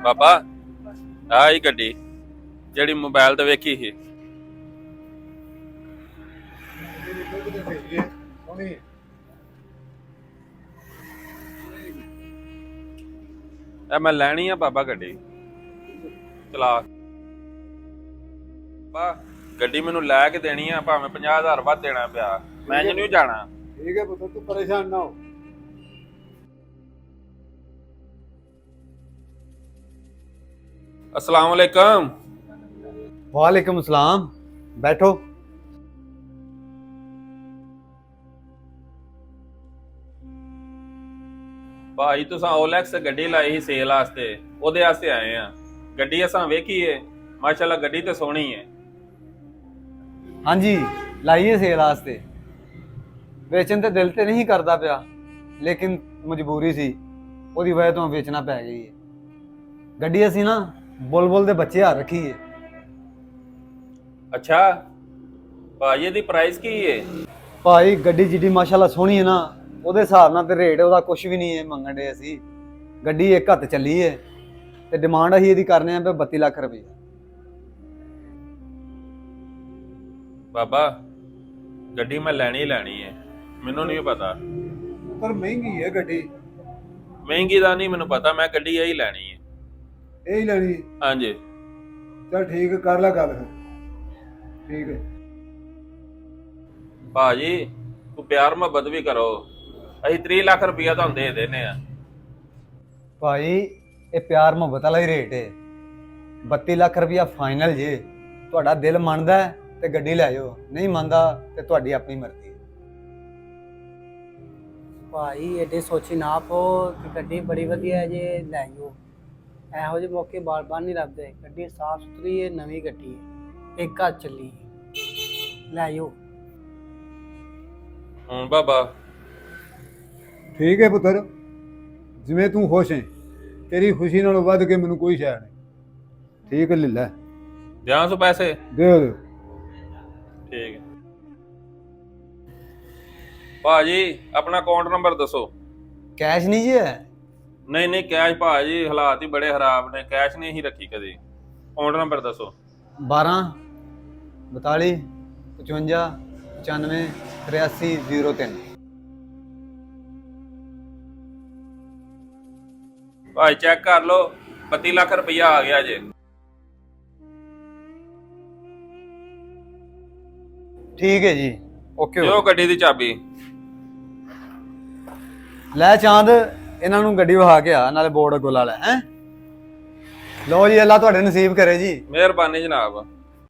ਬਾਬਾ ਆਹ ਹੀ ਗੱਡੀ ਜਿਹੜੀ ਮੋਬਾਈਲ ਤੇ ਵੇਖੀ ਸੀ। ਇਹ ਮੈਂ ਲੈਣੀ ਆ ਬਾਬਾ ਗੱਡੀ ਚਲਾ। ਬਾ ਗੱਡੀ ਮੈਨੂੰ ਲੈ ਕੇ ਦੇਣੀ ਆ, ਭਾਵੇਂ 50,000 ਵੱਧ ਦੇਣਾ ਪਿਆ, ਮੈਂ ਨਹੀਂ ਜਾਣਾ। ਠੀਕ ਹੈ ਪੁੱਤ, ਤੂੰ ਪਰੇਸ਼ਾਨ ਨਾ ਹੋ। अस्सलाम वालेकुम। वालेकुम सलाम, बैठो। भाई तुसा ओलेक्स गड्डी लाई ही सेल वास्ते, ओदे वास्ते आए आ। गड्डी असां वेखी है, माशाल्लाह गड्डी ते सोहनी है। हाँ जी, लाइए सेल वास्ते। बेचन ते दिल ते नहीं करता पिया, लेकिन मजबूरी सी, ओदी वजह तो बेचना पै गई है। गड्डी असी ना बुलबुल दे बच्चे हार रखी है। अच्छा भाई दी प्राइस की है? भाई गड्डी जिड्डी माशाल्लाह सोहनी है ना, ਉਹਦੇ ਹਿਸਾਬ ਨਾਲ ਤੇ ਰੇਟ ਉਹਦਾ ਕੁਝ ਵੀ ਨਹੀਂ ਹੈ ਮੰਗਣ ਦੇ ਅਸੀਂ। ਗੱਡੀ ਇੱਕ ਹੱਥ ਚੱਲੀ ਹੈ ਤੇ ਡਿਮਾਂਡ ਅਸੀਂ ਇਹਦੀ ਕਰਨੇ ਆ 32 ਲੱਖ ਰੁਪਏ। ਬਾਬਾ ਗੱਡੀ ਮੈਂ ਲੈਣੀ ਹੈ, ਮੈਨੂੰ ਨਹੀਂ ਪਤਾ। ਪਰ ਮਹਿੰਗੀ ਹੈ ਗੱਡੀ। ਮਹਿੰਗੀ ਦਾ ਨਹੀਂ ਮੈਨੂੰ ਪਤਾ, ਮੈਂ ਗੱਡੀ ਇਹੀ ਲੈਣੀ ਹੈ। ਇਹ ਹੀ ਲੈਣੀ? ਹਾਂਜੀ ਚਲ ਠੀਕ, ਕਰ ਲੈ ਗੱਲ ਫਿਰ। ਠੀਕ ਹੈ ਭਾਜੀ, ਤੂੰ ਪਿਆਰ ਮੁਹੱਬਤ ਵੀ ਕਰੋ। ਅਸੀਂ 30 ਲੱਖ ਰੁਪਇਆ ਤੁਹਾਨੂੰ ਦੇ ਦੇਨੇ ਆ। ਭਾਈ ਇਹ ਪਿਆਰ ਮੁਹੱਬਤ ਵਾਲਾ ਹੀ ਰੇਟ ਹੈ। 32 ਲੱਖ ਰੁਪਇਆ ਫਾਈਨਲ ਜੇ। ਤੁਹਾਡਾ ਦਿਲ ਮੰਨਦਾ ਤੇ ਗੱਡੀ ਲੈ ਜਾਓ, ਨਹੀਂ ਮੰਨਦਾ ਤੇ ਤੁਹਾਡੀ ਆਪਣੀ ਮਰਜ਼ੀ ਹੈ। ਭਾਈ ਐਡੇ ਸੋਚੀ ਨਾ ਪੋ ਕਿ ਗੱਡੀ ਬੜੀ ਵਧੀਆ ਹੈ ਜੇ ਲੈ ਜਾਓ। ਇਹੋ ਜਿਹੇ ਮੌਕੇ ਬਾਰ-ਬਾਰ ਨਹੀਂ ਲੱਭਦੇ। ਗੱਡੀ ਸਾਫ ਸੁਥਰੀ ਹੈ, ਨਵੀਂ ਗੱਡੀ ਹੈ, ਇੱਕ ਹੱਥ ਚੱਲੀ ਹੈ, ਲੈ ਜਾਓ। ਹੁਣ ਬਾਬਾ ਠੀਕ ਹੈ ਪੁੱਤਰ, ਜਿਵੇਂ ਤੂੰ ਖੁਸ਼ ਹੈ, ਤੇਰੀ ਖੁਸ਼ੀ ਨਾਲੋਂ ਵੱਧ ਕੇ ਮੈਨੂੰ ਕੋਈ ਸ਼ੈ ਨਹੀਂ। ਠੀਕ ਹੈ, ਲੈ ਲੈ, ਦਿਆਂ ਸੋ ਪੈਸੇ ਦੇ ਦੇ। ਠੀਕ ਹੈ ਭਾਜੀ, ਆਪਣਾ ਅਕਾਊਂਟ ਨੰਬਰ ਦੱਸੋ। ਕੈਸ਼ ਨਹੀਂ ਜੀ ਹੈ? ਨਹੀਂ ਕੈਸ਼ ਭਾਜੀ ਹਾਲਾਤ ਹੀ ਬੜੇ ਖਰਾਬ ਨੇ, ਕੈਸ਼ ਨਹੀਂ ਹੀ ਰੱਖੀ ਕਦੇ। ਅਕਾਊਂਟ ਨੰਬਰ ਦੱਸੋ। 12 42 55 95 83 03। ਭਾਈ ਚੈੱਕ ਕਰ ਲਓ, 32 ਲੱਖ ਰੁਪਇਆ ਆ ਗਿਆ ਜੇ। ਠੀਕ ਹੈ ਜੀ, ਓਕੇ। ਦਿਓ ਗੱਡੀ ਦੀ ਚਾਬੀ। ਲੈ ਚਾਂਦ, ਇਹਨਾਂ ਨੂੰ ਗੱਡੀ ਵਹਾ ਕੇ ਆ, ਨਾਲੇ ਬੋਰਡ ਅੱਗੋਂ ਲਾ ਲੈ। ਹੈ ਲੋ ਜੀ, ਅੱਲਾ ਤੁਹਾਡੇ ਨਸੀਬ ਕਰੇ ਜੀ। ਮਿਹਰਬਾਨੀ ਜਨਾਬ।